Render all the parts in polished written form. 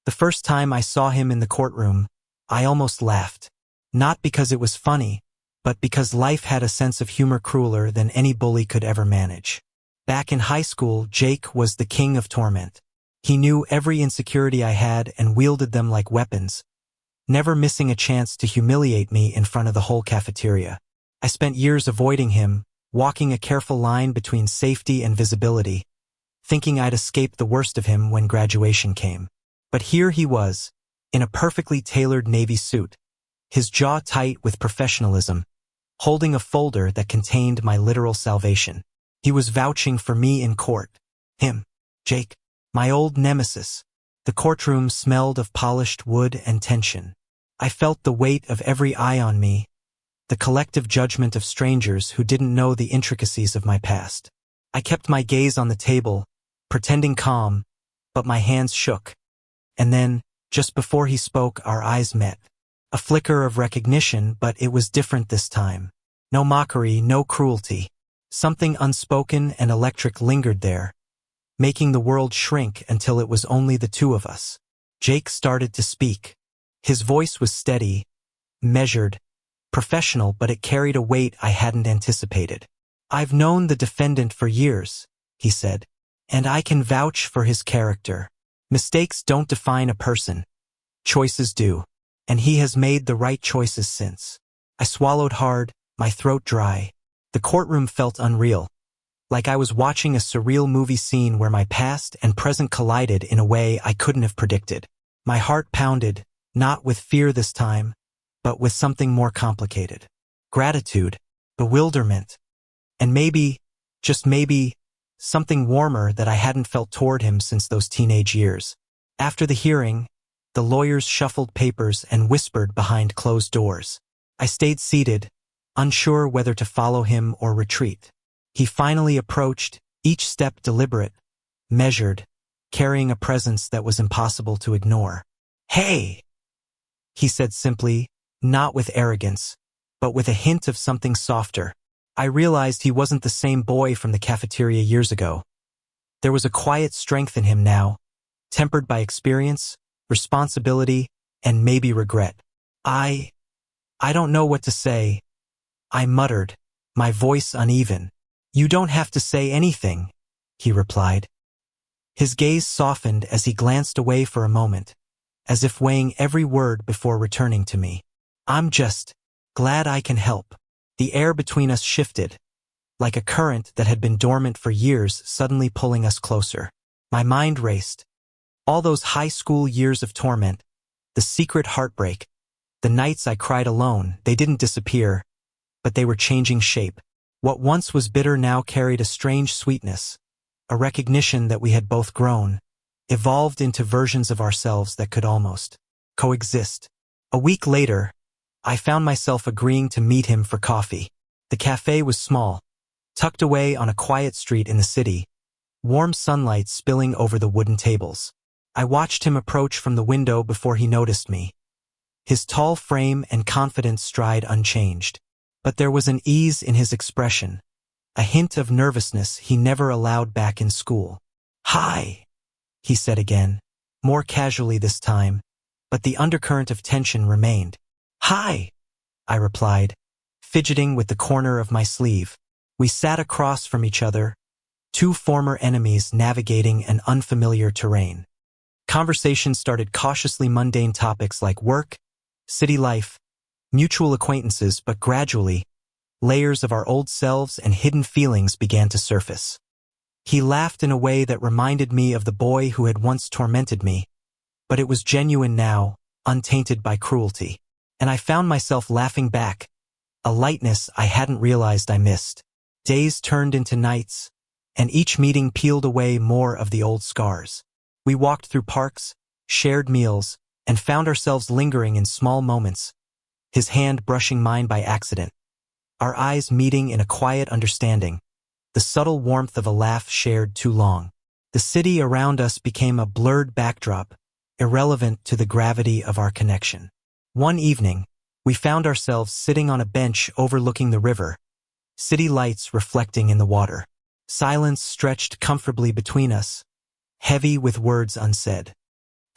The first time I saw him in the courtroom, I almost laughed. Not because it was funny, but because life had a sense of humor crueler than any bully could ever manage. Back in high school, Jake was the king of torment. He knew every insecurity I had and wielded them like weapons, never missing a chance to humiliate me in front of the whole cafeteria. I spent years avoiding him, walking a careful line between safety and visibility, thinking I'd escaped the worst of him when graduation came. But here he was, in a perfectly tailored navy suit, his jaw tight with professionalism, holding a folder that contained my literal salvation. He was vouching for me in court. Him, Jake, my old nemesis. The courtroom smelled of polished wood and tension. I felt the weight of every eye on me, the collective judgment of strangers who didn't know the intricacies of my past. I kept my gaze on the table, pretending calm, but my hands shook. And then, just before he spoke, our eyes met. A flicker of recognition, but it was different this time. No mockery, no cruelty. Something unspoken and electric lingered there, making the world shrink until it was only the two of us. Jake started to speak. His voice was steady, measured, professional, but it carried a weight I hadn't anticipated. "I've known the defendant for years," he said, "and I can vouch for his character. Mistakes don't define a person. Choices do. And he has made the right choices since." I swallowed hard, my throat dry. The courtroom felt unreal, like I was watching a surreal movie scene where my past and present collided in a way I couldn't have predicted. My heart pounded, not with fear this time, but with something more complicated. Gratitude, bewilderment, and maybe, just maybe, something warmer that I hadn't felt toward him since those teenage years. After the hearing, the lawyers shuffled papers and whispered behind closed doors. I stayed seated, unsure whether to follow him or retreat. He finally approached, each step deliberate, measured, carrying a presence that was impossible to ignore. "Hey!" he said simply, not with arrogance, but with a hint of something softer. I realized he wasn't the same boy from the cafeteria years ago. There was a quiet strength in him now, tempered by experience, responsibility, and maybe regret. I don't know what to say," I muttered, my voice uneven. "You don't have to say anything," he replied. His gaze softened as he glanced away for a moment, as if weighing every word before returning to me. "I'm just glad I can help." The air between us shifted, like a current that had been dormant for years suddenly pulling us closer. My mind raced. All those high school years of torment, the secret heartbreak, the nights I cried alone, they didn't disappear, but they were changing shape. What once was bitter now carried a strange sweetness, a recognition that we had both grown, evolved into versions of ourselves that could almost coexist. A week later, I found myself agreeing to meet him for coffee. The cafe was small, tucked away on a quiet street in the city, warm sunlight spilling over the wooden tables. I watched him approach from the window before he noticed me, his tall frame and confident stride unchanged. But there was an ease in his expression, a hint of nervousness he never allowed back in school. "Hi," he said again, more casually this time, but the undercurrent of tension remained. "Hi," I replied, fidgeting with the corner of my sleeve. We sat across from each other, two former enemies navigating an unfamiliar terrain. Conversation started cautiously mundane topics like work, city life, mutual acquaintances, but gradually, layers of our old selves and hidden feelings began to surface. He laughed in a way that reminded me of the boy who had once tormented me, but it was genuine now, untainted by cruelty. And I found myself laughing back, a lightness I hadn't realized I missed. Days turned into nights, and each meeting peeled away more of the old scars. We walked through parks, shared meals, and found ourselves lingering in small moments, his hand brushing mine by accident, our eyes meeting in a quiet understanding, the subtle warmth of a laugh shared too long. The city around us became a blurred backdrop, irrelevant to the gravity of our connection. One evening, we found ourselves sitting on a bench overlooking the river, city lights reflecting in the water. Silence stretched comfortably between us, heavy with words unsaid.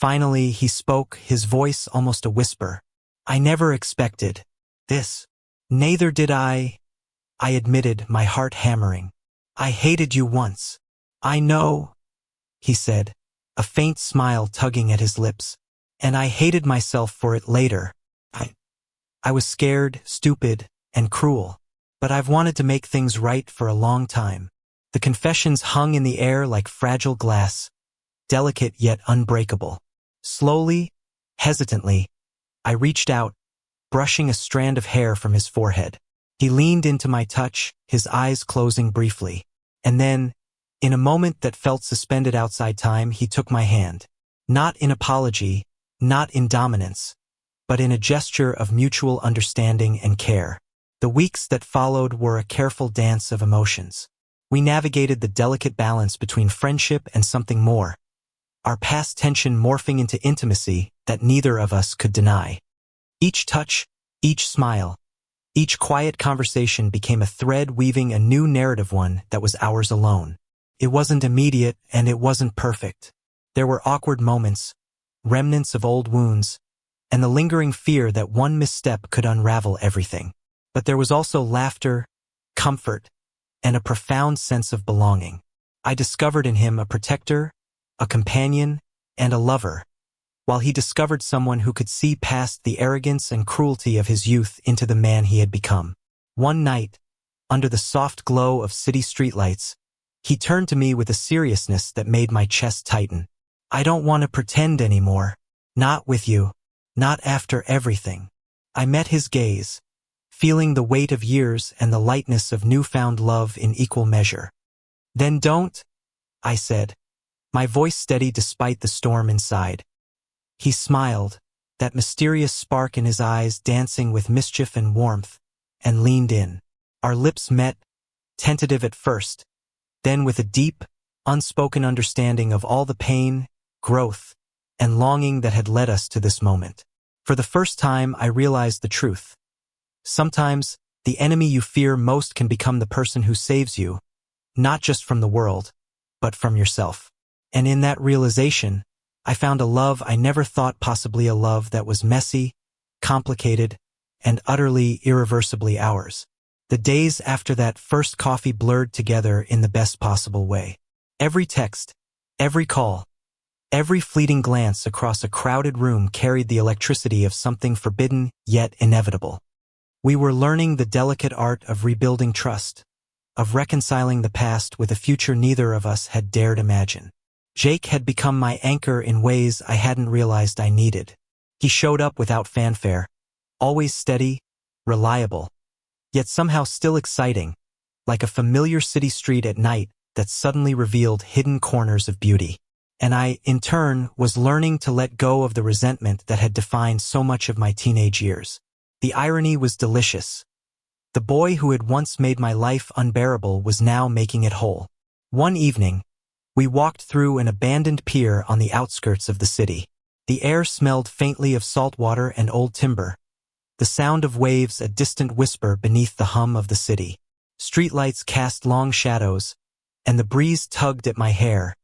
Finally, he spoke, his voice almost a whisper. I never expected this. Neither did I admitted, my heart hammering. I hated you once. I know, he said, a faint smile tugging at his lips. And I hated myself for it later. I was scared, stupid, and cruel. But I've wanted to make things right for a long time. The confessions hung in the air like fragile glass, delicate yet unbreakable. Slowly, hesitantly, I reached out, brushing a strand of hair from his forehead. He leaned into my touch, his eyes closing briefly. And then, in a moment that felt suspended outside time, he took my hand. Not in apology, not in dominance, but in a gesture of mutual understanding and care. The weeks that followed were a careful dance of emotions. We navigated the delicate balance between friendship and something more, our past tension morphing into intimacy that neither of us could deny. Each touch, each smile, each quiet conversation became a thread weaving a new narrative, one that was ours alone. It wasn't immediate and it wasn't perfect. There were awkward moments, remnants of old wounds, and the lingering fear that one misstep could unravel everything. But there was also laughter, comfort, and a profound sense of belonging. I discovered in him a protector, a companion, and a lover, while he discovered someone who could see past the arrogance and cruelty of his youth into the man he had become. One night, under the soft glow of city streetlights, he turned to me with a seriousness that made my chest tighten. I don't want to pretend anymore. Not with you. Not after everything. I met his gaze, feeling the weight of years and the lightness of newfound love in equal measure. Then don't, I said, my voice steady despite the storm inside. He smiled, that mysterious spark in his eyes dancing with mischief and warmth, and leaned in. Our lips met, tentative at first, then with a deep, unspoken understanding of all the pain, growth, and longing that had led us to this moment. For the first time, I realized the truth. Sometimes, the enemy you fear most can become the person who saves you, not just from the world, but from yourself. And in that realization, I found a love I never thought possibly, a love that was messy, complicated, and utterly irreversibly ours. The days after that first coffee blurred together in the best possible way. Every text, every call, every fleeting glance across a crowded room carried the electricity of something forbidden yet inevitable. We were learning the delicate art of rebuilding trust, of reconciling the past with a future neither of us had dared imagine. Jake had become my anchor in ways I hadn't realized I needed. He showed up without fanfare, always steady, reliable, yet somehow still exciting, like a familiar city street at night that suddenly revealed hidden corners of beauty. And I, in turn, was learning to let go of the resentment that had defined so much of my teenage years. The irony was delicious. The boy who had once made my life unbearable was now making it whole. One evening, we walked through an abandoned pier on the outskirts of the city. The air smelled faintly of salt water and old timber, the sound of waves a distant whisper beneath the hum of the city. Streetlights cast long shadows, and the breeze tugged at my hair,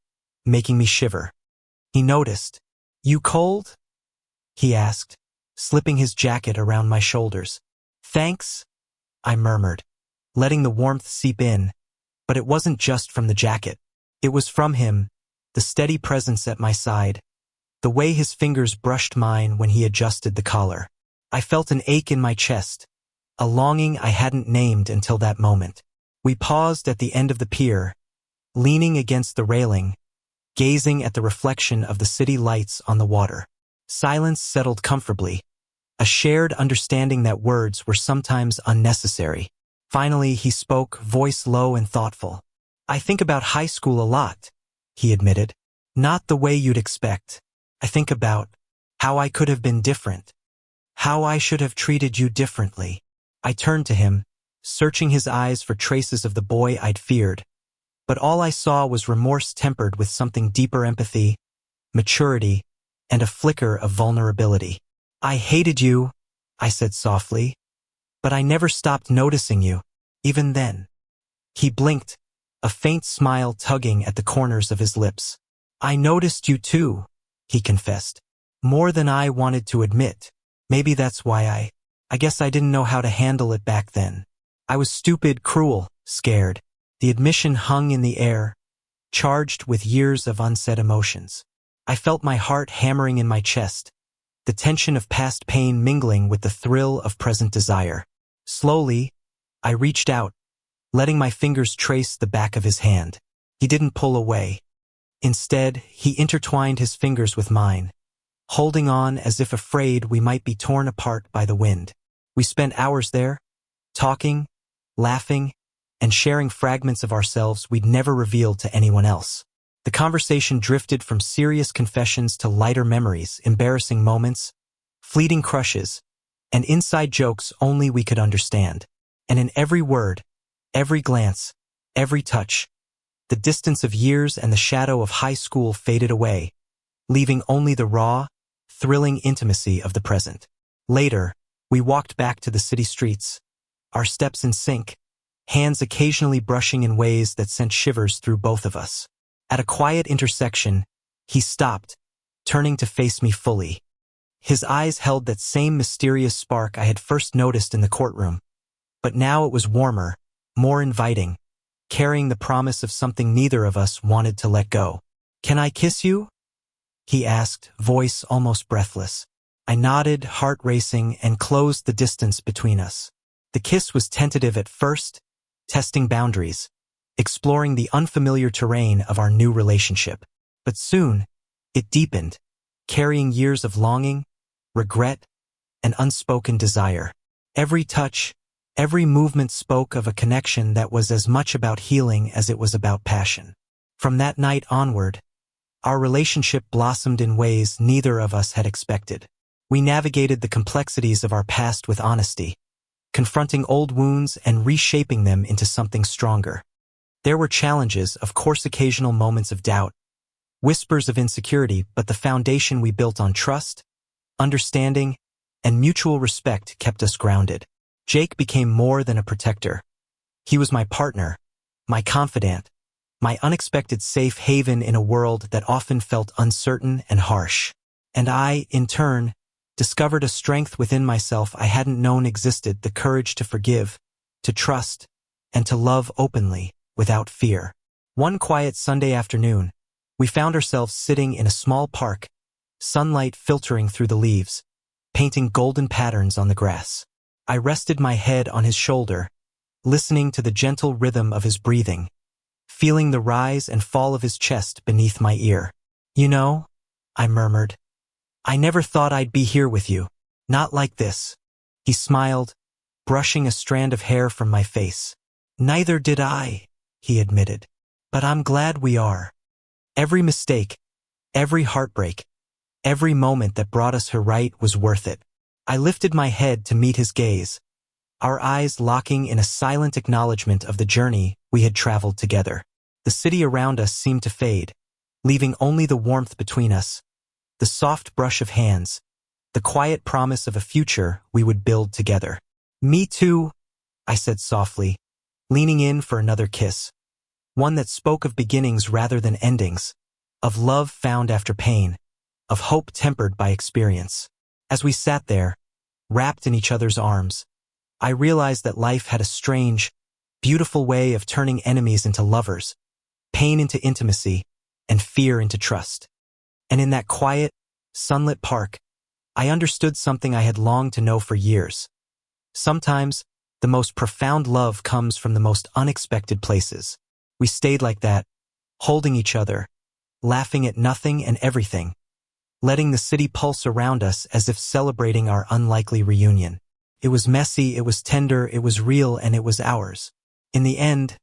making me shiver. He noticed. "You cold?" he asked, slipping his jacket around my shoulders. "Thanks," I murmured, letting the warmth seep in, but it wasn't just from the jacket. It was from him, the steady presence at my side, the way his fingers brushed mine when he adjusted the collar. I felt an ache in my chest, a longing I hadn't named until that moment. We paused at the end of the pier, leaning against the railing, gazing at the reflection of the city lights on the water. Silence settled comfortably, a shared understanding that words were sometimes unnecessary. Finally, he spoke, voice low and thoughtful. "I think about high school a lot," he admitted. "Not the way you'd expect. I think about how I could have been different, how I should have treated you differently." I turned to him, searching his eyes for traces of the boy I'd feared, but all I saw was remorse tempered with something deeper, empathy, maturity, and a flicker of vulnerability. "I hated you," I said softly, "but I never stopped noticing you, even then." He blinked, a faint smile tugging at the corners of his lips. "I noticed you too," he confessed. More than I wanted to admit. Maybe that's why I guess I didn't know how to handle it back then. I was stupid, cruel, scared. The admission hung in the air, charged with years of unsaid emotions. I felt my heart hammering in my chest, the tension of past pain mingling with the thrill of present desire. Slowly, I reached out, letting my fingers trace the back of his hand. He didn't pull away. Instead, he intertwined his fingers with mine, holding on as if afraid we might be torn apart by the wind. We spent hours there, talking, laughing, and sharing fragments of ourselves we'd never revealed to anyone else. The conversation drifted from serious confessions to lighter memories, embarrassing moments, fleeting crushes, and inside jokes only we could understand. And in every word, every glance, every touch, the distance of years and the shadow of high school faded away, leaving only the raw, thrilling intimacy of the present. Later, we walked back to the city streets, our steps in sync, hands occasionally brushing in ways that sent shivers through both of us. At a quiet intersection, he stopped, turning to face me fully. His eyes held that same mysterious spark I had first noticed in the courtroom, but now it was warmer, more inviting, carrying the promise of something neither of us wanted to let go. "Can I kiss you?" he asked, voice almost breathless. I nodded, heart racing, and closed the distance between us. The kiss was tentative at first, testing boundaries, exploring the unfamiliar terrain of our new relationship. But soon, it deepened, carrying years of longing, regret, and unspoken desire. Every touch, every movement spoke of a connection that was as much about healing as it was about passion. From that night onward, our relationship blossomed in ways neither of us had expected. We navigated the complexities of our past with honesty, confronting old wounds and reshaping them into something stronger. There were challenges, of course, occasional moments of doubt, whispers of insecurity, but the foundation we built on trust, understanding, and mutual respect kept us grounded. Jake became more than a protector. He was my partner, my confidant, my unexpected safe haven in a world that often felt uncertain and harsh. And I, in turn, discovered a strength within myself I hadn't known existed, the courage to forgive, to trust, and to love openly, without fear. One quiet Sunday afternoon, we found ourselves sitting in a small park, sunlight filtering through the leaves, painting golden patterns on the grass. I rested my head on his shoulder, listening to the gentle rhythm of his breathing, feeling the rise and fall of his chest beneath my ear. "You know," I murmured, "I never thought I'd be here with you. Not like this." He smiled, brushing a strand of hair from my face. "Neither did I," he admitted. "But I'm glad we are. Every mistake, every heartbreak, every moment that brought us here right was worth it." I lifted my head to meet his gaze, our eyes locking in a silent acknowledgement of the journey we had traveled together. The city around us seemed to fade, leaving only the warmth between us, the soft brush of hands, the quiet promise of a future we would build together. "Me too," I said softly, leaning in for another kiss, one that spoke of beginnings rather than endings, of love found after pain, of hope tempered by experience. As we sat there, wrapped in each other's arms, I realized that life had a strange, beautiful way of turning enemies into lovers, pain into intimacy, and fear into trust. And in that quiet, sunlit park, I understood something I had longed to know for years. Sometimes, the most profound love comes from the most unexpected places. We stayed like that, holding each other, laughing at nothing and everything, letting the city pulse around us as if celebrating our unlikely reunion. It was messy, it was tender, it was real, and it was ours. In the end,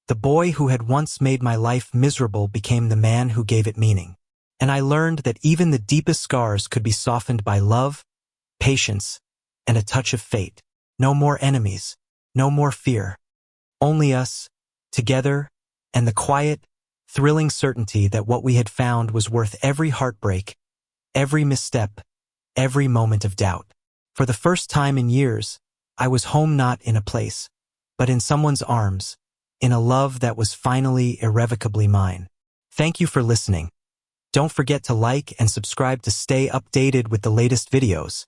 the boy who had once made my life miserable became the man who gave it meaning. And I learned that even the deepest scars could be softened by love, patience, and a touch of fate. No more enemies, no more fear. Only us, together, and the quiet, thrilling certainty that what we had found was worth every heartbreak, every misstep, every moment of doubt. For the first time in years, I was home, not in a place, but in someone's arms, in a love that was finally irrevocably mine. Thank you for listening. Don't forget to like and subscribe to stay updated with the latest videos.